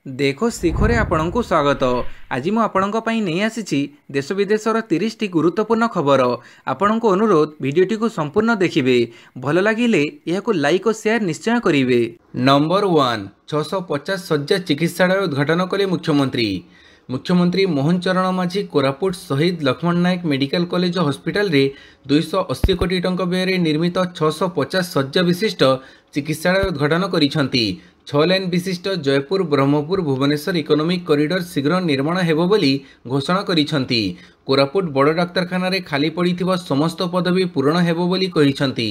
देखो शिखरे आपणଙ୍କୁ स्वागत। आज मु आपणଙ୍କ ପାଇଁ ନେଇ ଆସିଛି देश विदेशर 30 टी गुरुत्वपूर्ण खबर। आपणଙ୍କୁ अनुरोध भिडियोटी को संपूर्ण देखिए। भल लगिले यह लाइक और शेयर निश्चय करेंगे। नंबर 1 650 शଯ୍ୟା चिकित्सालय उद्घाटन कले मुख्यमंत्री मोहन चरण माझी कोरापुट शहीद लक्ष्मण नायक मेडिकल कॉलेज हॉस्पिटल रे 280 कोटी टंका व्यय निर्मित 650 शଯ୍ୟା विशिष्ट चिकित्सालय उद्घाटन करिसेंती। 6 लाइन विशिष्ट जयपुर ब्रह्मपुर भुवनेश्वर इकोनॉमिक कॉरिडोर शीघ्र निर्माण हेबो बोली घोषणा करिसेंती। कोरापुट बड़ डाक्तरखाना रे खाली पड़िथिबा समस्त पदवी पूरण हेबो बोली कहिसेंती।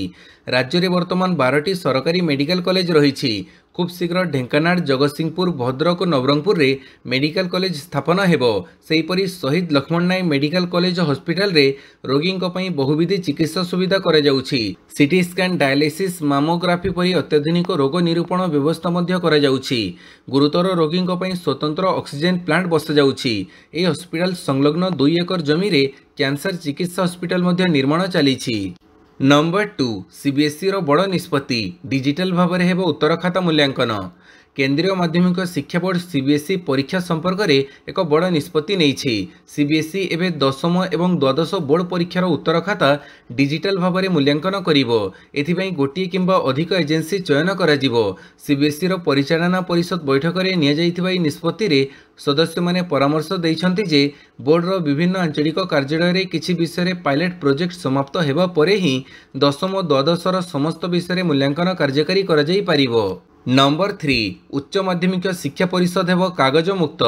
राज्य रे वर्तमान 12टी सरकारी मेडिकल कॉलेज रहिछि। खूब शीघ्र ढेंकानाल जगतसिंहपुर भद्रक और नवरंगपुर रे मेडिकल कॉलेज स्थापन हेबो। सेहीपरि शहीद लक्ष्मण नायक मेडिकल कॉलेज हॉस्पिटल रे रोगी बहुविधि चिकित्सा सुविधा करा जाउछि। सीटी स्कैन डायलिसिस मामोग्राफी परि अत्याधुनिक रोग निरूपण व्यवस्था मध्य करा जाउछि। गुरुतर रोगी स्वतंत्र ऑक्सीजन प्लांट बसा जाउछि। ए हॉस्पिटल संलग्न 2 एकर जमी रे कैंसर चिकित्सा हॉस्पिटल मध्य निर्माण चलीछि। नंबर 2 सीबीएसई रो बड़ निष्पत्ति डिजिटल भाव में हेबो उत्तर खाता मूल्यांकन। केंद्रीय माध्यमिक शिक्षा बोर्ड सीबीएसई परीक्षा संपर्क में एक बड़ निष्पत्ति नहीं। सीबीएसई एवं 10म एवं द्वादश बोर्ड परीक्षार उत्तर खाता डिजिटल भाव में मूल्यांकन करिवो। एथिपई गोटिए किंबा अधिक एजेंसी चयन कराजिवो। सीबीएसई रो परिचालना परिषद बैठक में नियाଯାଇଥିବା ଏହି निष्पत्ति सदस्य माने परामर्श दैछन्ति जे बोर्ड रो विभिन्न आंचलिक कार्यालय रे किछि विषय पायलट प्रोजेक्ट समाप्त हेबा परे ही 10म द्वादशर समस्त विषय मूल्यांकन कार्यकारी करा जाई पारिवो। नंबर 3 उच्च माध्यमिक शिक्षा परिषद हेबो कागज मुक्त।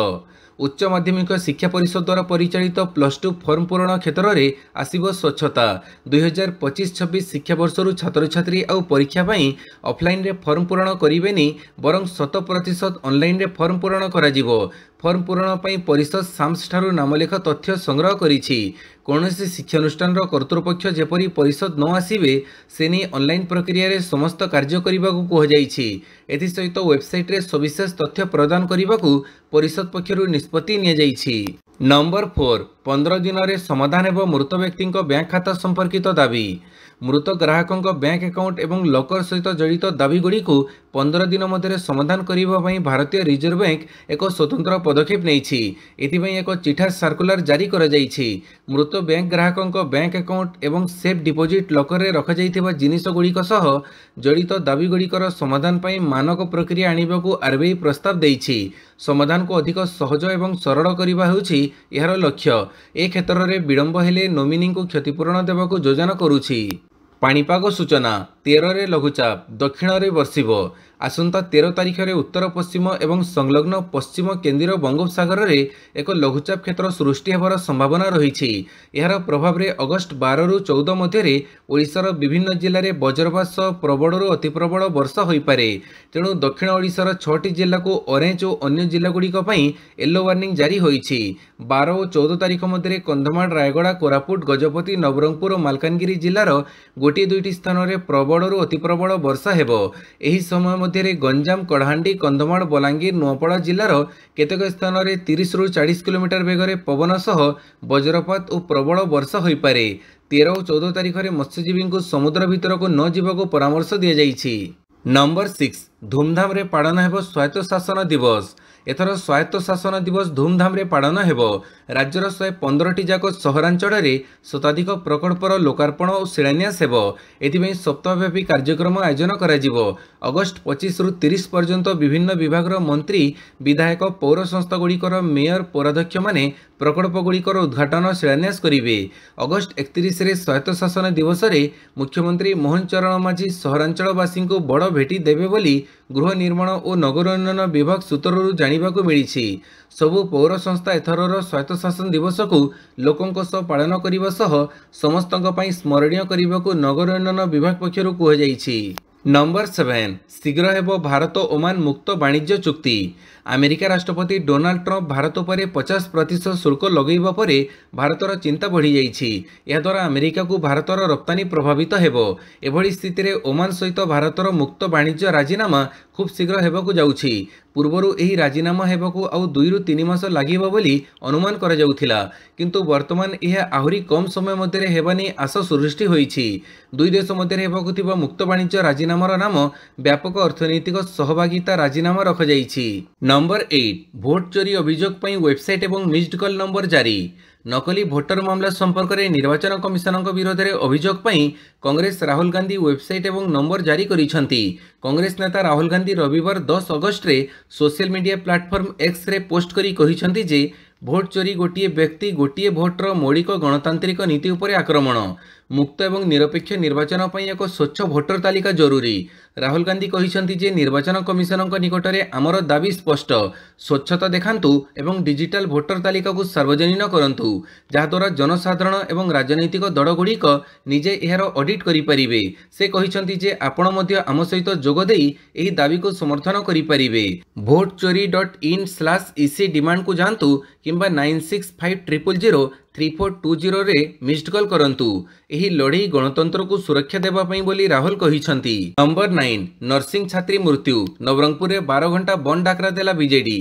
उच्च माध्यमिक शिक्षा परिषद द्वारा परिचालित +2 फॉर्म पूरण क्षेत्र में आसिबो स्वच्छता। 2025-26 शिक्षा वर्षरु छात्र छात्री आउ परीक्षा पाई ऑफलाइन रे फॉर्म पूरण करिवेनी बरं 100% ऑनलाइन रे फॉर्म पूरण कराजिवो। फॉर्म पूरण पाई परिषद साम्स ठारू नामलेख तथ्य संग्रह करिछि। कौनसी शिक्षानुष्ठान कर्तृपक्ष जेपरी परिषद न आसिबे सेनी ऑनलाइन प्रक्रिया रे समस्त कार्य करिबाकू कह जाइछि। एथि सहित वेबसाइट रे सविशेष तथ्य प्रदान करिबाकू परिषद पक्षरु निष्पत्ति निया जाइछि। नंबर 4 15 दिन रे समाधान हेबो मृत व्यक्ति बैंक खाता संपर्कित दाबी। मृत ग्राहकों बैंक अकाउंट एवं लकर सहित जड़ित दाबी गुड़ी को 15 दिन मध्य समाधान करने भारतीय रिजर्व बैंक एक स्वतंत्र पदक्षेप नहीं। एक चिठा सर्कुलर जारी करा जाइछि। मृत बैंक ग्राहकों बैंक अकाउंट एवं सेफ डिपोजिट लकर रे रखा जाइथिबा जिनिस गुड़िक सह जड़ित दाबी गुड़िकर समाधान पाई मानक प्रक्रिया आनिबाकू आरबीआई प्रस्ताव देइछि। समाधान को अधिक सहज एवं सरल करबा हेउछि एहार लक्ष्य। ए क्षेत्र में विलंब हेले नोमिनी को क्षतिपूरण देवाकू योजना करुछि। पाणीपाग सूचना 13 रे लघुचाप दक्षिण रे वर्षिबो। आसंता 13 तारिख में उत्तर पश्चिम एवं संलग्न पश्चिम केंद्रीय बंगोपसागर रे एक लघुचाप क्षेत्र सृष्टि हेबार संभावना रही। यार प्रभाव रे अगस्ट 12 रु 14 मध्य ओडिशार विभिन्न जिले में वज्रपात सह प्रबल अति प्रबल वर्षा हो पारे। तेणु दक्षिण ओडिशार 6टी जिला को ऑरेंज और अन्य जिलागुड़िक येलो वार्निंग जारी होईछि। 12 और 14 तारिख मध्य कंधमाल रायगड़ा कोरापुट गजपति नवरंगपुर और मालकानगिरी जिलार गोटे 2टी स्थान में प्रबल अति प्रबल वर्षा हेबो। एही समय मध्य गंजाम कड़ाहांडी कंधमाल बलांगीर नुआपड़ा जिलार केतेक स्थान में 30 रु 40 किलोमीटर बेगर पवन सह वज्रपात और प्रबल वर्षा हो पारे। 13 और 14 तारिख में मत्स्यजीवी को समुद्र भीतर को न जीवाको परामर्श दिया जाइछि। नंबर 6 धूमधाम रे पालन हेबो स्वायत्त शासन दिवस। एथर स्वायत्त शासन दिवस धूमधाम रे पालन हेबो। राज्यर 115टी जाक सहरांचल रे शताधिक प्रकल्पर लोकार्पण और शिलान्यास हेबो। एथिबई सप्ताहव्यापी कार्यक्रम आयोजन करा जिवो। अगस्ट 25 रु 30 पर्यंत विभिन्न विभागर मंत्री विधायक पौर संस्था गुड़िकर मेयर पौराध्यक्ष माने प्रकल्प गुड़िकर उद्घाटन शिलान्यास करिवे। अगस्ट 31 रे स्वायत्त शासन दिवस रे मुख्यमंत्री मोहन चरण माझी सहरांचलवासी को बड़ भेटी देवे बोली गृह निर्माण और नगर उन्नयन विभाग सूत्ररू जानिबाकू मिलिछि। सबु पौर संस्था एथरर स्वायत्त शासन दिवस को लोकों सह पालन करने सह समस्तों पई स्मरणीय करने नगर उन्नयन विभाग पक्षरु कह जाइछि। नंबर 7 शीघ्र हेबो भारत ओमान मुक्त वाणिज्य चुक्ति। अमेरिका राष्ट्रपति डोनाल्ड ट्रंप भारत पर 50% शुल्क लगेबा परे भारतर चिंता बढ़ी जाइछि। या द्वारा अमेरिका को भारतर रप्तानी प्रभावित हेबो। एभली स्थिति रे ओमान सहित भारतर मुक्त वाणिज्य राजीनामा खूब शीघ्र हेबाकू जाउछि। पूर्वरु एही राजीनामा हेबाकू आउ 2 रु 3 मास लागिबो बोली अनुमान करा जाउथिला, किंतु वर्तमान यह आहुरी कम समय मध्य हेबानी आशा सृष्टि होईछि। दुई देश मध्य हेबाकू थिबा मुक्त वाणिज्य राजीनामा ରାଜିନାମାର ନାମ ବ୍ୟାପକ ଅର୍ଥନୈତିକ ସହଭାଗିତା ରାଜିନାମା ରଖାଯାଇଛି। ନମ୍ବର 8 ଭୋଟ ଚୋରି ଅଭିଯୋଗ ପାଇଁ ୱେବସାଇଟ୍ ଏବଂ ମିସ୍ଡ କଲ୍ ନମ୍ବର ଜାରି। ନକଲି ଭୋଟର ମାମଲା ସମ୍ପର୍କରେ ନିର୍ବାଚନ କମିଶନଙ୍କ ବିରୋଧରେ ଅଭିଯୋଗ ପାଇଁ କଂଗ୍ରେସ ରାହୁଲ ଗାନ୍ଧୀ ୱେବସାଇଟ୍ ଏବଂ ନମ୍ବର ଜାରି କରିଛନ୍ତି। କଂଗ୍ରେସ ନେତା ରାହୁଲ ଗାନ୍ଧୀ ରବିବାର 10 ଅଗଷ୍ଟରେ ସୋସିଆଲ ମିଡିଆ ପ୍ଲାଟଫର୍ମ ଏକ୍ସରେ ପୋଷ୍ଟ କରି କହିଛନ୍ତି ଯେ ଭୋଟ ଚୋରି ଗୋଟିଏ ବ୍ୟକ୍ତି ଗୋଟିଏ ଭୋଟର ମୌଳିକ ଗଣତାନ୍ତ୍ରିକ ନୀତି ଉପରେ ଆକ୍ରମଣ। ମୁକ୍ତ ଏବଂ ନିରପେକ୍ଷ ନିର୍ବାଚନ ପାଇଁ ଏକ ସ୍ୱଚ୍ଛ ଭୋଟର ତାଲିକା ଜରୁରୀ। ରାହୁଲ ଗାନ୍ଧୀ କହିଛନ୍ତି ଯେ ନିର୍ବାଚନ କମିଶନଙ୍କ ନିକଟରେ ଆମର ଦାବି ସ୍ପଷ୍ଟ, ସ୍ୱଚ୍ଛତା ଦେଖାନ୍ତୁ ଏବଂ ଡିଜିଟାଲ ଭୋଟର ତାଲିକାକୁ ସାର୍ବଜନୀନ କରନ୍ତୁ, ଯାହାଦ୍ୱାରା ଜନସାଧାରଣ ଏବଂ ରାଜନୈତିକ ଦଳଗୁଡ଼ିକ ନିଜେ ଏହାର ଅଡିଟ୍ କରିପାରିବେ। ସେ କହିଛନ୍ତି ଯେ ଆପଣ ମଧ୍ୟ ଆମ ସହିତ ଯୋଗ ଦେଇ ଏହି ଦାବିକୁ ସମର୍ଥନ କରିପାରିବେ। votechoori.in/EC ଡିମାଣ୍ଡକୁ ଯାଆନ୍ତୁ କିମ୍ବା 9650003420 ରେ ମିସ୍ଡ କଲ୍ କରନ୍ତୁ। ଏହି ଲଢ଼େଇ ଗଣତନ୍ତ୍ରକୁ ସୁରକ୍ଷା ଦେବା ପାଇଁ ବୋଲି ରାହୁଲ କହିଛନ୍ତି। ନମ୍ବର 9 ନର୍ସିଂ ଛାତ୍ରୀ ମୃତ୍ୟୁ। ନବରଙ୍ଗପୁରରେ 12 ଘଣ୍ଟା ବନ୍ଦ ଡାକରା ଦେଲା ବିଜେଡି।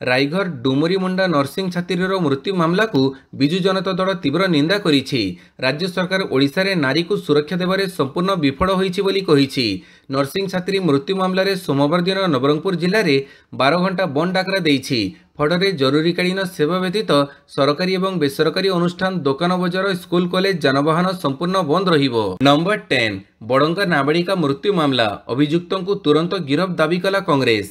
ରାଇଘର ଡୁମୁରି ମୁଣ୍ଡା ନର୍ସିଂ ଛାତ୍ରୀର ମୃତ୍ୟୁ ମାମଲାକୁ ବିଜୁ ଜନତା ଦଳ ତୀବ୍ର ନିନ୍ଦା କରିଛି। ରାଜ୍ୟ ସରକାର ଓଡ଼ିଶାରେ ନାରୀକୁ ସୁରକ୍ଷା ଦେବାରେ ସମ୍ପୂର୍ଣ୍ଣ ବିଫଳ ହୋଇଛି ବୋଲି କହିଛି। ନର୍ସିଂ ଛାତ୍ରୀ ମୃତ୍ୟୁ ମାମଲାରେ ସୋମବାର ଦିନ ନବରଙ୍ଗପୁର ଜିଲ୍ଲାରେ 12 ଘଣ୍ଟା ବନ୍ଦ ଡାକରା ଦେଇଛି। ଫଳରେ ଜରୁରୀକାଳୀନ ସେବା ବ୍ୟତୀତ ସରକାରୀ ଏବଂ ବେସରକାରୀ ଅନୁଷ୍ଠାନ, ଦୋକାନ ବଜାର, ସ୍କୁଲ, କଲେଜ, ଯାନବାହନ ସମ୍ପୂର୍ଣ୍ଣ ବନ୍ଦ ରହିବ। ନମ୍ବର 10 ବଡଙ୍ଗା ନାବାଳିକା ମୃତ୍ୟୁ ମାମଲା। ଅଭିଯୁକ୍ତଙ୍କୁ ତୁରନ୍ତ ଗିରଫ ଦାବି କଲା କଂଗ୍ରେସ।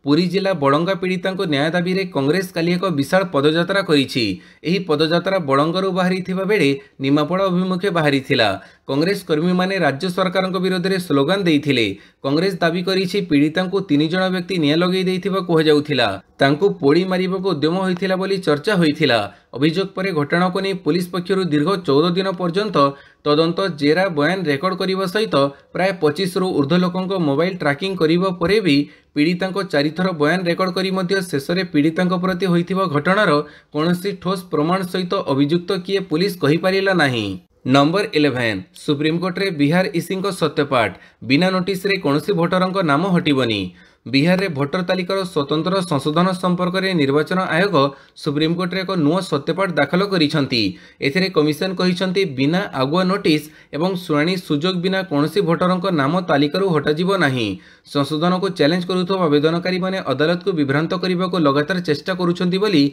ପୁରୀ ଜିଲ୍ଲା ବଡଙ୍ଗା ପୀଡ଼ିତାଙ୍କ ନ୍ୟାୟ ଦାବିରେ କଂଗ୍ରେସ କାଲି ଏକ ବିଶାଳ ପଦଯାତ୍ରା କରିଛି। ଏହି ପଦଯାତ୍ରା ବଡଙ୍ଗାରୁ ବାହାରିଥିବା ବେଳେ ନିମାପଡ଼ା ଅଭିମୁଖେ ବାହାରିଥିଲା। କଂଗ୍ରେସ କର୍ମୀମାନେ ରାଜ୍ୟ ସରକାରଙ୍କ ବିରୋଧରେ ସ୍ଲୋଗାନ ଦେଇଥିଲେ। କଂଗ୍ରେସ ଦାବି କରିଛି ପୀଡ଼ିତାଙ୍କୁ 3 ଜଣ ବ୍ୟକ୍ତି ନିଆଁ ଲଗାଇ ଦେଇଥିବା କୁହାଯାଉଥିଲା। ତାଙ୍କୁ ପୋଡ଼ି ମାରିବାକୁ ଉଦ୍ୟମ ହୋଇଥିଲା ବୋଲି ଚର୍ଚ୍ଚା ହୋଇଥିଲା। ଅଭିଯୋଗ ପରେ ଘଟଣାକୁ ନେଇ ପୁଲିସ ପକ୍ଷରୁ ଦୀର୍ଘ 14 ଦିନ ପର୍ଯ୍ୟନ୍ତ ତଦନ୍ତ, ଜେରା, ବୟାନ ରେକର୍ଡ କରିବା ସହିତ ପ୍ରାୟ 25ରୁ ଉର୍ଦ୍ଧ୍ୱ ଲୋକଙ୍କ ମୋବାଇଲ ଟ୍ରାକିଂ କରିବା ପରେ ବି ପୀଡ଼ିତାଙ୍କ 4 ଥର ବୟାନ ରେକର୍ଡ କରି ମଧ୍ୟ ଶେଷରେ ପୀଡ଼ିତାଙ୍କ ପ୍ରତି ହୋଇଥିବା ଘଟଣାର କୌଣସି ଠୋସ୍ ପ୍ରମାଣ ସହିତ ଅଭିଯୁକ୍ତ କିଏ ପୁଲିସ କହିପାରିଲା ନାହିଁ। ନମ୍ବର 11 ସୁପ୍ରିମକୋର୍ଟରେ ବିହାର ଇସିଙ୍କ ସତ୍ୟପାଠ। ବିନା ନୋଟିସରେ କୌଣସି ଭୋଟରଙ୍କ ନାମ ହଟିବନି। ବିହାରରେ ଭୋଟର ତାଲିକାର ସ୍ୱତନ୍ତ୍ର ସଂଶୋଧନ ସମ୍ପର୍କରେ ନିର୍ବାଚନ ଆୟୋଗ ସୁପ୍ରିମକୋର୍ଟରେ ଏକ ନୂଆ ସତ୍ୟପାଠ ଦାଖଲ କରିଛନ୍ତି। ଏଥିରେ କମିଶନ କହିଛନ୍ତି ବିନା ଆଗୁଆ ନୋଟିସ ଏବଂ ଶୁଣାଣି ସୁଯୋଗ ବିନା କୌଣସି ଭୋଟରଙ୍କ ନାମ ତାଲିକାରୁ ହଟାଯିବ ନାହିଁ। ସଂଶୋଧନକୁ ଚ୍ୟାଲେଞ୍ଜ କରୁଥିବା ଆବେଦନକାରୀମାନେ ଅଦାଲତକୁ ବିଭ୍ରାନ୍ତ କରିବାକୁ ଲଗାତାର ଚେଷ୍ଟା କରୁଛନ୍ତି ବୋଲି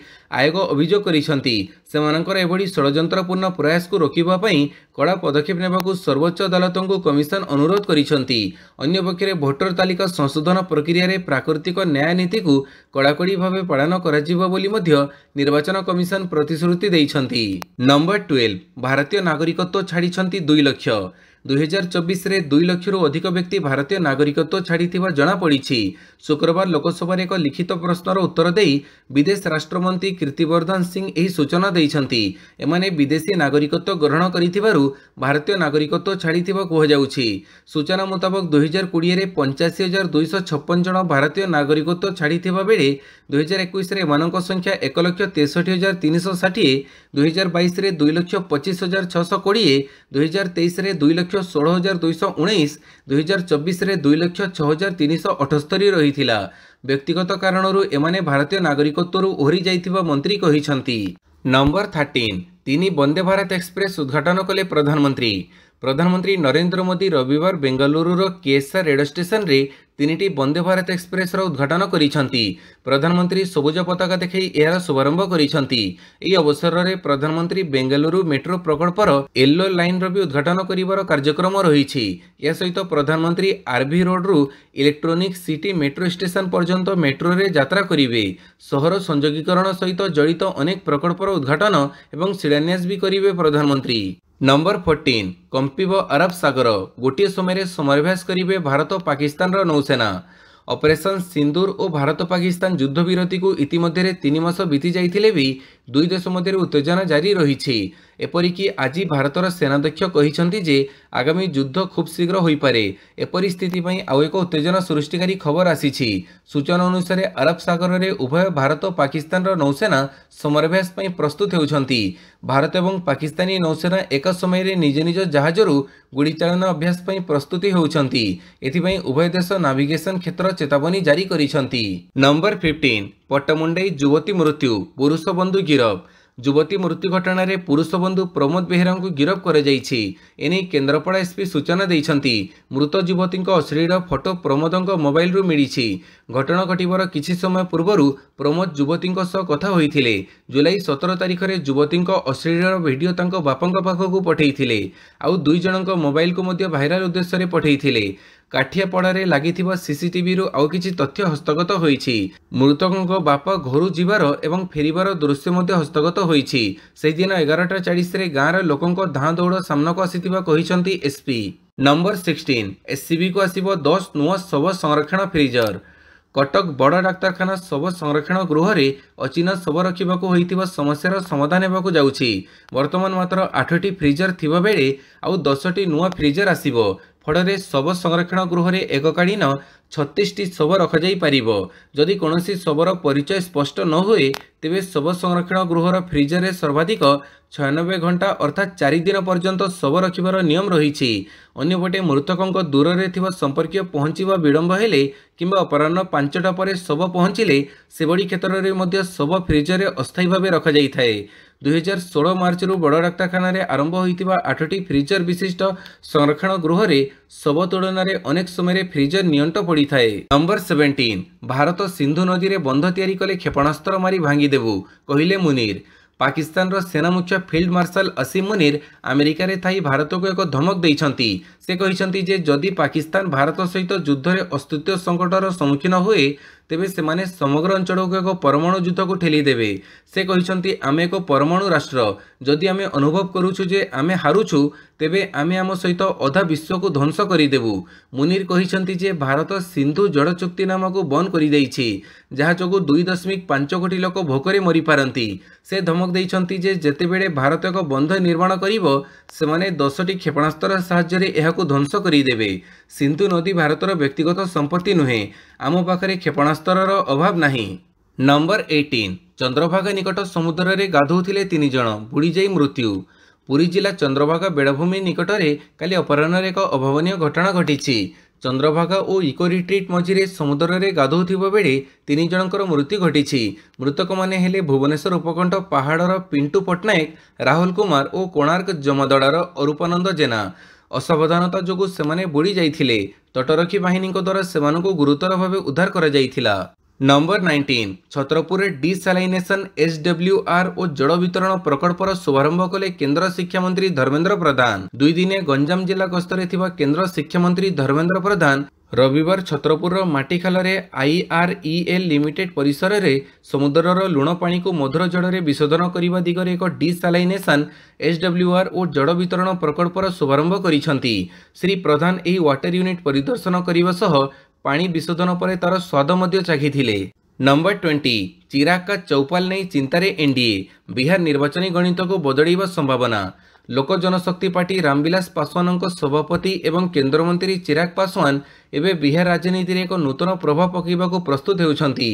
ଆୟୋଗ ଅଭିଯୋଗ କରିଛନ୍ତି। ସେମାନଙ୍କର ଏଭଳି ଷଡ଼ଯନ୍ତ୍ରପୂର୍ଣ୍ଣ ପ୍ରୟାସକୁ ରୋକିବା ପାଇଁ କଡ଼ା ପଦକ୍ଷେପ ନେବାକୁ ସର୍ବୋଚ୍ଚ ଅଦାଲତଙ୍କୁ କମିଶନ ଅନୁରୋଧ କରିଛନ୍ତି। ଅନ୍ୟପକ୍ଷରେ ଭୋଟର ତାଲିକା ସଂଶୋଧନ ପ୍ରକ୍ରିୟାରେ ପ୍ରାକୃତିକ ନ୍ୟାୟ ନୀତିକୁ କଡ଼ାକଡ଼ି ଭାବେ ପାଳନ କରାଯିବ ବୋଲି ମଧ୍ୟ ନିର୍ବାଚନ କମିଶନ ପ୍ରତିଶ୍ରୁତି ଦେଇଛନ୍ତି। ନମ୍ବର 12 ଭାରତୀୟ ନାଗରିକତ୍ୱ ଛାଡ଼ିଛନ୍ତି 2 ଲକ୍ଷ। 2024ରେ 2 ଲକ୍ଷରୁ ଅଧିକ ବ୍ୟକ୍ତି ଭାରତୀୟ ନାଗରିକତ୍ୱ ଛାଡ଼ିଥିବା ଜଣାପଡ଼ିଛି। ଶୁକ୍ରବାର ଲୋକସଭାରେ ଏକ ଲିଖିତ ପ୍ରଶ୍ନର ଉତ୍ତର ଦେଇ ବିଦେଶ ରାଷ୍ଟ୍ରମନ୍ତ୍ରୀ କୀର୍ତ୍ତିବର୍ଦ୍ଧନ ସିଂ ଏହି ସୂଚନା ଦେଇଛନ୍ତି। ଏମାନେ ବିଦେଶୀ ନାଗରିକତ୍ୱ ଗ୍ରହଣ କରିଥିବାରୁ ଭାରତୀୟ ନାଗରିକତ୍ୱ ଛାଡ଼ିଥିବା କୁହାଯାଉଛି। ସୂଚନା ମୁତାବକ 2020ରେ 85,256 ଜଣ ଭାରତୀୟ ନାଗରିକତ୍ୱ ଛାଡ଼ିଥିବା ବେଳେ 2021ରେ ଏମାନଙ୍କ ସଂଖ୍ୟା 1,63,360, 2022ରେ 2,25,620, 2023ରେ 2,16,219, 2024ରେ 2,06,378 ରହିଥିଲା। ବ୍ୟକ୍ତିଗତ କାରଣରୁ ଏମାନେ ଭାରତୀୟ ନାଗରିକତ୍ୱରୁ ଓହରି ଯାଇଥିବା ମନ୍ତ୍ରୀ କହିଛନ୍ତି। ନମ୍ବର 13 3 ବନ୍ଦେ ଭାରତ ଏକ୍ସପ୍ରେସ ଉଦ୍ଘାଟନ କଲେ ପ୍ରଧାନମନ୍ତ୍ରୀ। ପ୍ରଧାନମନ୍ତ୍ରୀ ନରେନ୍ଦ୍ର ମୋଦି ରବିବାର ବେଙ୍ଗାଲୁରୁର କେଏସ୍ଆର୍ ରେଳ ଷ୍ଟେସନରେ 3ଟି ବନ୍ଦେ ଭାରତ ଏକ୍ସପ୍ରେସର ଉଦ୍ଘାଟନ କରିଛନ୍ତି। ପ୍ରଧାନମନ୍ତ୍ରୀ ସବୁଜ ପତାକା ଦେଖାଇ ଏହାର ଶୁଭାରମ୍ଭ କରିଛନ୍ତି। ଏହି ଅବସରରେ ପ୍ରଧାନମନ୍ତ୍ରୀ ବେଙ୍ଗାଲୁରୁ ମେଟ୍ରୋ ପ୍ରକଳ୍ପର ୟେଲୋ ଲାଇନ୍ର ବି ଉଦ୍ଘାଟନ କରିବାର କାର୍ଯ୍ୟକ୍ରମ ରହିଛି। ଏହା ସହିତ ପ୍ରଧାନମନ୍ତ୍ରୀ ଆର୍ଭି ରୋଡରୁ ଇଲେକ୍ଟ୍ରୋନିକ୍ ସିଟି ମେଟ୍ରୋ ଷ୍ଟେସନ ପର୍ଯ୍ୟନ୍ତ ମେଟ୍ରୋରେ ଯାତ୍ରା କରିବେ। ସହର ସଂଯୋଗୀକରଣ ସହିତ ଜଡ଼ିତ ଅନେକ ପ୍ରକଳ୍ପର ଉଦ୍ଘାଟନ ଏବଂ ଶିଳାନ୍ୟାସ ବି କରିବେ ପ୍ରଧାନମନ୍ତ୍ରୀ। ନମ୍ବର 14 କମ୍ପିବ ଆରବ ସାଗର। ଗୋଟିଏ ସମୟରେ ସମରାଭ୍ୟାସ କରିବେ ଭାରତ ପାକିସ୍ତାନର ନୌସେନା। ଅପରେସନ ସିନ୍ଦୁର ଓ ଭାରତ ପାକିସ୍ତାନ ଯୁଦ୍ଧ ବିରତିକୁ ଇତିମଧ୍ୟରେ 3 ମାସ ବିତି ଯାଇଥିଲେ ବି ଦୁଇ ଦେଶ ମଧ୍ୟରେ ଉତ୍ତେଜନା ଜାରି ରହିଛି। ଏପରିକି ଆଜି ଭାରତର ସେନାଧ୍ୟକ୍ଷ କହିଛନ୍ତି ଯେ ଆଗାମୀ ଯୁଦ୍ଧ ଖୁବ୍ ଶୀଘ୍ର ହୋଇପାରେ। ଏପରି ସ୍ଥିତି ପାଇଁ ଆଉ ଏକ ଉତ୍ତେଜନା ସୃଷ୍ଟିକାରୀ ଖବର ଆସିଛି। ସୂଚନା ଅନୁସାରେ ଆରବ ସାଗରରେ ଉଭୟ ଭାରତ ଓ ପାକିସ୍ତାନର ନୌସେନା ସମରାଭ୍ୟାସ ପାଇଁ ପ୍ରସ୍ତୁତ ହେଉଛନ୍ତି। ଭାରତ ଏବଂ ପାକିସ୍ତାନୀ ନୌସେନା ଏକ ସମୟରେ ନିଜ ନିଜ ଜାହାଜରୁ ଗୁଳିଚାଳନା ଅଭ୍ୟାସ ପାଇଁ ପ୍ରସ୍ତୁତି ହେଉଛନ୍ତି। ଏଥିପାଇଁ ଉଭୟ ଦେଶ ନାଭିଗେସନ କ୍ଷେତ୍ର ଚେତାବନୀ ଜାରି କରିଛନ୍ତି। ନମ୍ବର 15 ପଟ୍ଟାମୁଣ୍ଡାଇ ଯୁବତୀ ମୃତ୍ୟୁ, ପୁରୁଷ ବନ୍ଧୁ ଗିରଫ। युवती मृत्यु घटना रे पुरुष बंधु प्रमोद बेहेरा को गिरफ कर एने केन्द्रापड़ा एसपी सूचना देइछंती। मृत युवती अश्लील फोटो प्रमोद मोबाइल रु मिली। घटना घटवर किछि समय पूर्व प्रमोद युवती कथा होइथिले। जुलाई 17 तारिख में युवती अश्लील वीडियो तांको बापा पाखक पठेइथिले। आउ दुई जनक मोबाइल को मध्य भाइराल उद्देश्य पठेइथिले। काठियापड़ारे लागिथिबा सीसीटीवी रु आउ किछि तथ्य हस्तगत होईछि। मृतकଙ୍କ बापा घरु जीवार एवं फेरिबार दृश्य मध्य हस्तगत होईछि। सेहि दिन 11:40 रे गाँर लोकंक धाँ दौड़ सामना को आसीथिबा कहिसंती एसपी। नंबर 16 एससीबी को आसीबो 10 नुआ शव संरक्षण फ्रीजर। कटक बड़ डाक्तरखाना शव संरक्षण गृह रे अचिना शव रखा होइतिबा समस्यार समाधान हेबाकु जाउछि। वर्तमान मात्र 8टी फ्रीजर थिबा बेले आउ 10टी नुआ फ्रीजर आसीबो। फଳରେ शव संरक्षण गृह रे एककालीन 36टी शव रखाई पारिबो। जदि कोनोसी शवर परिचय स्पष्ट न हुए तेबे शव संरक्षण गृहर फ्रीजर रे सर्वाधिक 96 घंटा अर्थात 4 दिन पर्यंत शव रखिबार नियम रहिछि। अन्यपटे मृतकଙ୍କ दूर थिबा संपर्कीय पहुंचीबा विलंब हेले किंबा अपराह्न 5टा पर शव पहुंचिले सेबड़ी क्षेत्र रे मध्य शव फ्रीजर रे अस्थायी भावे रखा जाई थाए। 2016 मार्च रु बड़ डाक्तरखाना रे आरंभ होइतिबा 8टी फ्रीजर विशिष्ट संरक्षण गृह रे शव तुलन रे अनेक समय फ्रीजर नियंट पड़ी थाए। नंबर 17 भारत सिंधु नदी रे बंध तैयारी कले क्षेपणास्त्र मारी भांगी देबु कहिले मुनीर। पाकिस्तान रो सेना मुख्य फील्ड मार्शल असीम मुनीर अमेरिका रे थाई भारत को एक धमक देइछंती। से कहिसंती जे जदि पाकिस्तान भारत सहित युद्ध रे अस्तित्व संकटर सम्मुखीन हुए तेबे सेमाने समग्र अंचल को एक परमाणु युद्ध को ठेली देबे। से कहिसंती आमे एक परमाणु राष्ट्र जदि आमे अनुभव करूछु जे आमे हारुछु तेबे आमे आम सहित अधा विश्व को ध्वंस करिदेबु। मुनीर कहिसंती जे भारत सिंधु जड़ चुक्ति नाम को बंद करि दैछि जहा जोगु 2.5 कोटी लोक भोकरे मरी पारंती। से धमक देइछंती जे जेतेबेले भारत एक बंध निर्माण करिवो सेमाने 10टी क्षेपणास्त्र साहाय्य रे एहाकु ध्वंस करिदेबे। सिंधु नदी भारतर व्यक्तिगत संपत्ति नुहे। आम पाखरे क्षेपणास्त्रर अभाव नाही। नंबर 18 चंद्रभागा निकट समुद्र रे गाधोउथिले 3 जण बुड़ी जाई मृत्यु। पुरी जिला चंद्रभागा बेड़ाभूमि निकट में काली अपराह्न एक अभावनीय घटना घटी। चंद्रभागा और इको रिट्रीट मझिरे समुद्र रे गाधोउथिबा बेले 3 जनकर मृत्यु घटी। मृतक माने हेले भुवनेश्वर उपकंठ पहाड़र पिंटू पट्टनायक, राहुल कुमार और कोणार्क जमदड़ार अरूपानंद जेना। असावधानता जोगु सेमाने बुड़ी जाइथिले। तटरक्षी बाहिनी द्वारा सेमानकु गुरुतर भावे उद्धार करा जाइथिला। नंबर 19 छत्रपुर डिसालाइनेशन SWR और जड़ वितरण प्रकल्पर शुभारंभ कले केंद्र शिक्षा मंत्री धर्मेंद्र प्रधान। 2 दिने गंजाम जिला गस्तरे थिबा केंद्र शिक्षा मंत्री धर्मेंद्र प्रधान रविवार छत्रपुर माटीखाल IREL लिमिटेड परिसर रे समुद्रर लुण पानी को मधुर जड़ विशोधन करने दिगरे एक डिसालाइनेशन SWR और जड़ वितरण प्रकल्पर शुभारंभ करिसंती। श्री प्रधान एही वाटर यूनिट परिदर्शन करने सह पानी विशोधन पर तार स्वाद मध्य चाखिथिले। नंबर 20 चिराग का चौपाल नहीं चिंतारे एनडीए। बिहार निर्वाचनी गणित को बदलैवा संभावना। लोक जनशक्ति पार्टी रामविलास पासवान सभापति एवं केंद्रमंत्री चिराग पासवान एवं बिहार राजनीति में एक नूतन प्रभाव पकड़ प्रस्तुत होती।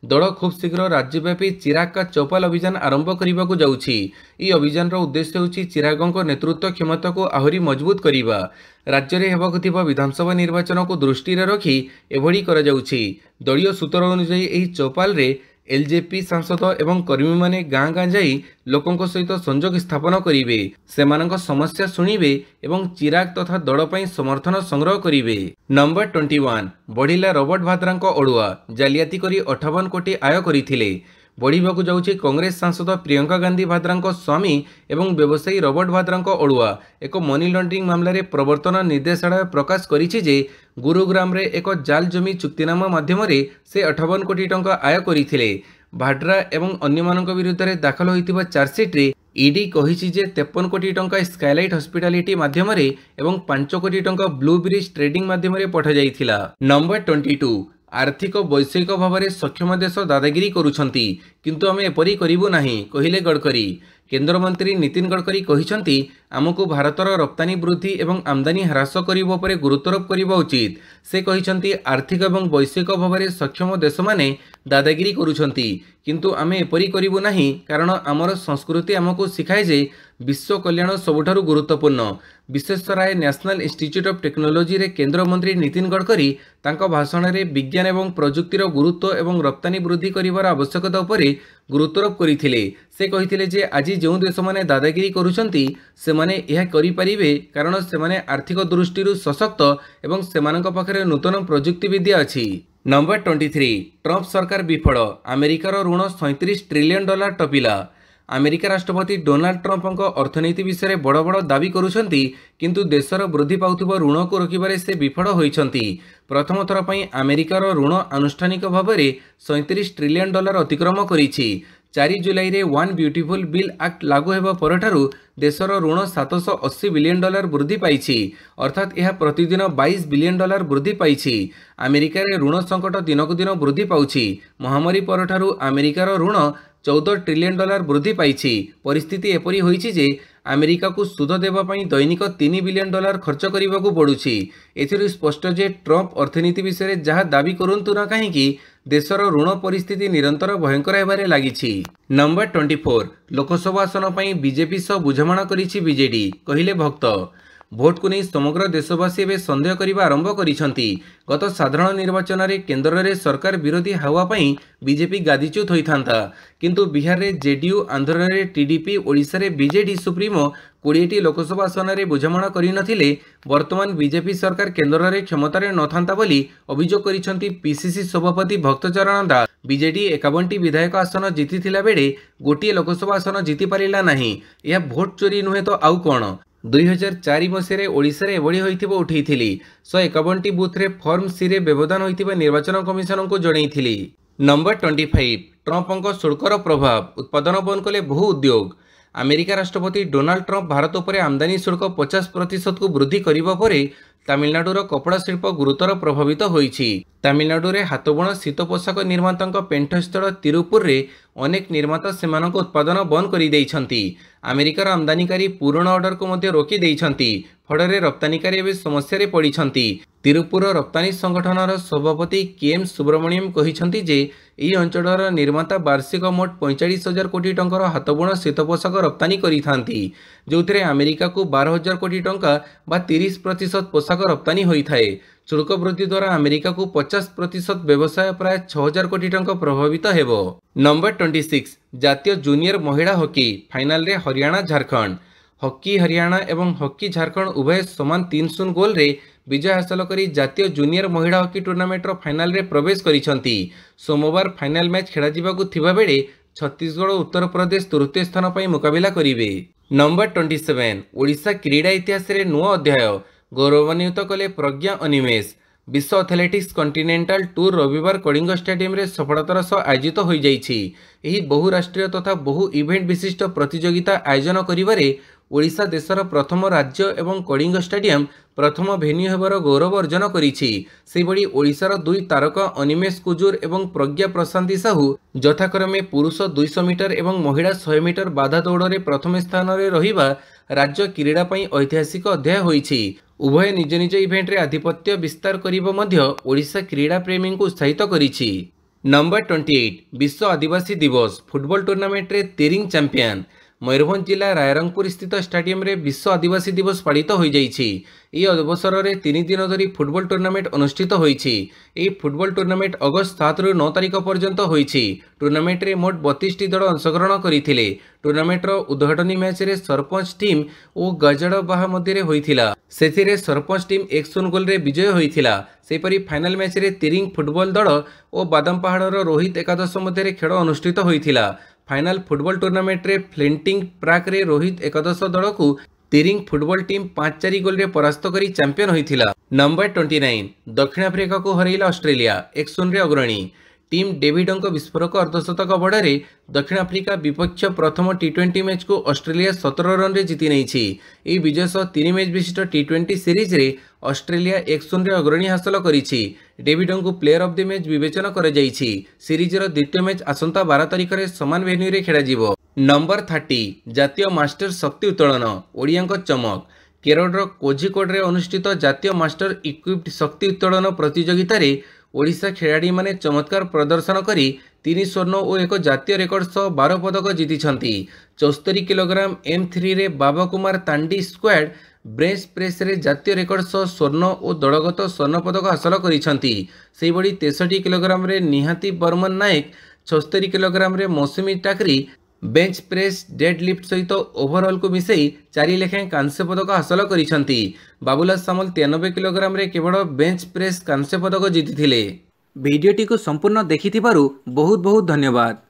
दल खूब शीघ्र राज्यव्यापी चिराग का चौपाल अभियान आरंभ करने को जाउछि। ई अभियान उद्देश्य होछि चिरागଙ୍କ नेतृत्व क्षमता को आहरी मजबूत करने। राज्य में हेबाकु थिबा विधानसभा निर्वाचन को दृष्टि रखी एभली करा जाउछि। दलीय सूत्र अनुसार यह चौपाल रे एलजेपी सांसद एवं कर्मी माने गाँ गाँ जाई लोकों सहित संजोग स्थापन करिवे, सेमानक समस्या शुणिबे एवं चिराग तथा दल पई समर्थन संग्रह करिवे। Number 21 बढ़िला Robert भाद्रांको अड़ुआ। जालियाती करी 58 कोटी आय करिथिले। बढ़िबाकु जाउछि कांग्रेस सांसद प्रियंका गांधी भाद्रांको स्वामी एवं व्यवसायी रॉबर्ट भाद्रांको अड़ुआ। एक मनी लॉन्ड्रिंग मामलें प्रवर्तन निर्देशालय प्रकाश करिछि जे गुरुग्राम रे एक जाल जमी चुक्तिनामा माध्यम से 58 कोटी टंका आय करिथिले। भाड्रा एवं अन्यमानक विरुद्ध रे दाखल होइतिबा चार्जसीट रे ईडी कहिछि जे 53 कोटी टंका स्काईलाइट हॉस्पिटैलिटी माध्यम एवं 5 कोटी टंका ब्लू ब्रिज ट्रेडिंग माध्यम पठा जाइथिला। नंबर 22 आर्थिक वैषयिक भाव में सक्षम देश दादागिरी करुछंती किंतु आमे एपरी करिबु नाही कहिले गडकरी। केंद्र मंत्री नितिन गडकरी कहिसंती आमको भारतर रप्तानी वृद्धि एवं आमदानी ह्रास करिबो परे गुरुत्वारोप करिबा उचित। से कहिसंती आर्थिक एवं वैषयिक भाव में सक्षम देश माने दादागिरी करुछंती किंतु आमे एपरी करिबु नाही कारण आमर संस्कृति आमको सिखाए जे विश्व कल्याण सबुठारु गुरुत्वपूर्ण। Visvesvaraya national institute of technology रे केंद्र मंत्री नितिन गडकरी तांको भाषण रे विज्ञान एवं प्रजुक्तिर गुरुत्व एवं रप्तानी वृद्धि करिवार आवश्यकता उपरे गुरुत्वारोप करिथिले। से कहिथिले जे आज जो देश माने दादागिरी करुछंती से माने यह करि परिबे कारण से माने आर्थिक दृष्टि सशक्त एवं सेमानक पाखरे नूतन प्रजुक्ति विद्या अछि। नंबर 23 ट्रंप सरकार विफल अमेरिकार ऋण 37 ट्रिलियन डॉलर टपिला। अमेरिका राष्ट्रपति डोनाल्ड ट्रंप अर्थनीति विषय बड़ बड़ दाबी करुछंती किंतु देशर वृद्धि पाउथिबा ऋण को रोकिबारे से विफल होइछंती। प्रथम थर पई अमेरिकार ऋण आनुष्ठानिक भाव में 37 ट्रिलियन डॉलर अतिक्रम करिछि। 4 जुलाई रे वन ब्यूटीफुल बिल एक्ट लागू हेबा परठारु देशर ऋण 780 बिलियन डॉलर वृद्धि पाइछि अर्थात यह प्रतिदिन 22 बिलियन डॉलर वृद्धि पाइछि। अमेरिका रे ऋण संकट दिनकु दिन वृद्धि पाउछि। महामारी परठारु अमेरिकार ऋण 14 ट्रिलियन डॉलर वृद्धि पाइछि। परिस्थिति एपरी होइछि जे अमेरिका को सुध देवा पई दैनिक 3 बिलियन डॉलर खर्च करबाकू पड़ुछि। एथिरु स्पष्ट जे ट्रंप अर्थनीति विषय जहाँ दाबी करंतु ना कहीं देशर ऋण परिस्थिति निरंतर भयंकर हेबारे लागिछि। नंबर 24 लोकसभा आसन पई बीजेपी सह बुझामणा करिछि बीजेडी कहिले भक्त। भोट को नहीं समग्र देशवासी एवं सन्देह करने आरंभ करिसंती। गत साधारण निर्वाचन में केन्द्र में सरकार विरोधी हावा पई बीजेपी गादीच्युत होइथांता किंतु बिहार में जेडीयू, आंध्र में टीडीपी, ओडिशा रे बीजेडी सुप्रीमो 20टी लोकसभा आसन में बुझामणा करिनथिले। वर्तमान बीजेपी सरकार केन्द्र में क्षमतार नथांता बोली अभियोग करिसंती पीसीसी सभापति भक्तचरण दास। बीजेडी 51टी विधायक आसन जीतिथिला बेले गोटे लोकसभा आसन जीति पारिला नाही। यह भोट चोरी नुहे तो आउ कोन। 2004 मसीह ओडिशा रे एभଳି होइथिबो उठेइथिली। 151टी बूथ रे फॉर्म सी रे व्यवधान होइथिबा निर्वाचन कमिशन को जणैथिली। नंबर 25 ट्रंपଙ୍କ शुल्कर प्रभाव उत्पादन बंद कले बहु उद्योग। अमेरिका राष्ट्रपति डोनाल्ड ट्रंप भारत उपरे आमदानी शुल्क 50% को वृद्धि करिबा परे तमिलनाडुर कपड़ा शिल्प गुरुतर प्रभावित होइछि। तमिलनाडु हाथबुण शीत पोशाक निर्माता पेंठस्थल तिरुपुर रे अनेक निर्माता सेमानक उत्पादन बंद कर देइछंती। अमेरिकार आमदानीकारी पुराण ऑर्डर को मध्य रोकी देइछंती। फଳରେ रप्तानीकारी एवं समस्या रे पड़िछंती। तिरुपुर रप्तानी संगठनर सभापति केएम सुब्रमण्यम कहिछंती जे एही अंचलर निर्माता वार्षिक मोट 45,000 कोटी टंकार हाथबुण शीत पोशाक रप्तानी करिथांती जोथिरे अमेरिका को 12,000 कोटी टंका बा 30% पोशाक रप्तानी होइथाए। शुल्क वृद्धि द्वारा अमेरिका को 50% व्यवसाय प्राय 6,000 कोटी टंका प्रभावित हेबो। नंबर 26 जातीय जूनियर महिला हॉकी फाइनल रे हरियाणा झारखंड। हॉकी हरियाणा एवं हॉकी झारखंड उभय समान 3-0 गोल रे विजय हासिल करी जातीय जूनियर महिला हॉकी टूर्नामेंट फाइनल रे प्रवेश करिसंती। सोमवार फाइनल मैच खेला जिबाकू थिबा बेले छत्तीसगढ़ और उत्तर प्रदेश तृतीय स्थान पर मुकाबिला करिवे। नंबर 27 ओडिशा क्रीड़ा इतिहास रे नुआ अध्याय गौरवान्वित कले प्रज्ञा अनिमेष। विश्व एथलेटिक्स कॉन्टिनेंटल टूर रविवार कलिंग स्टेडियम रे सफलतार सह आयोजित हो जाइछि। एही बहुराष्ट्रीय तथा बहु इवेंट विशिष्ट प्रतियोगिता आयोजन करिबारे ओडिशा देशर प्रथम राज्य एवं कलिंग स्टेडियम प्रथम भेन्यू हेबार गौरव अर्जन करिछि। सेहिभଳି ओडिशार 2 तारका अनिमेष कुजूर एवं प्रज्ञा प्रशांति साहू यथाक्रमे पुरुष 200 मीटर एवं महिला 100 मीटर बाधा दौड़ प्रथम स्थान में रहिबा राज्य क्रीड़ा पई ऐतिहासिक अध्याय होइछि। उभय निज निज इवेंट रे आधिपत्य विस्तार करिबो मध्य ओडिशा क्रीड़ा प्रेमी को उत्साहित करिछि। नंबर 28 विश्व आदिवासी दिवस फुटबॉल टूर्नामेंट रे तेरिंग चैंपियन। मयूरभंज जिला रायरंगपुर स्थित स्टेडियम रे विश्व आदिवासी दिवस पालित हो जाइछि। यह अवसर में 3 दिन धरी फुटबॉल टूर्नामेंट अनुष्ठित होइछि। यह फुटबॉल टूर्नामेंट अगस्त 7 रु 9 तारिख पर्यंत होइछि। टूर्नामेंट रे मोट 32टी दल अंशग्रहण करथिले। टूर्नामेंट रो उद्घाटनी मैच रे सरपंच टीम और गजड़बाहा मध्य होइथिला। सेथिरे सरपंच टीम 1-0 गोल रे विजय होइथिला। सेपरी फाइनल मैच रे तिरिंग फुटबॉल दल और बादाम पहाड़र रोहित एकादश मध्य खेल अनुष्ठित होइथिला। फाइनल फुटबॉल टूर्नामेंट रे फ्लिंटिंग प्राक रे रोहित एकादश दल को तिरिंग फुटबॉल टीम 5-4 गोल रे परास्त करी चैंपियन होइथिला। नंबर 29 दक्षिण अफ्रीका को हरैला ऑस्ट्रेलिया 1-0 रे अग्रणी। टीम डेविडଙ୍କ विस्फोरक अर्धशतक बड़े दक्षिण अफ्रीका विपक्ष प्रथम टी20 मैच को ऑस्ट्रेलिया 17 रन रे जीति नहीं। यह विजय सह 3 मैच विशिष्ट टी20 सीरीज रे ऑस्ट्रेलिया 1-0 रे अग्रणी हासिल करिछि। डेविडଙ୍କୁ प्लेयर ऑफ द मैच विवेचना कर जाइछि। सीरीज रो द्वितीय मैच आसंता 12 तारिख रे समान वेन्यू रे खेला जिवो। नंबर 30 जातीय मास्टर शक्ति उत्तोलन ओडियाଙ୍କ चमक। केरल कोझिकोड रे अनुष्ठित जातीय मास्टर इक्विप्ड शक्ति उत्तोलन प्रतियोगिता रे ओडिशा खेलाड़ी माने चमत्कार प्रदर्शन करी 3 स्वर्ण और एक जातीय रेकर्ड सह 12 पदक जीतिछंती। 74 किलोग्राम M3 रे Baba Kumar Tandi squat bench press रे जातीय रेकर्ड सह स्वर्ण और दलगत स्वर्ण पदक हासिल करिछंती। सेही बड़ी 63 किलोग्राम रे निहाती बर्मन नायक, 76 किलोग्राम रे मौसुमी टाकरी बेंच प्रेस डेडलिफ्ट सहित ओभरऑल को मिसई 4 लेखाएं कांस्य पदक हासिल करिछंती। बाबुला सामल 93 किलोग्राम रे केवल बेंच प्रेस कांस्य पदक जीतिथिले। भिडियोटी को संपूर्ण देखिथिबारु बहुत बहुत धन्यवाद।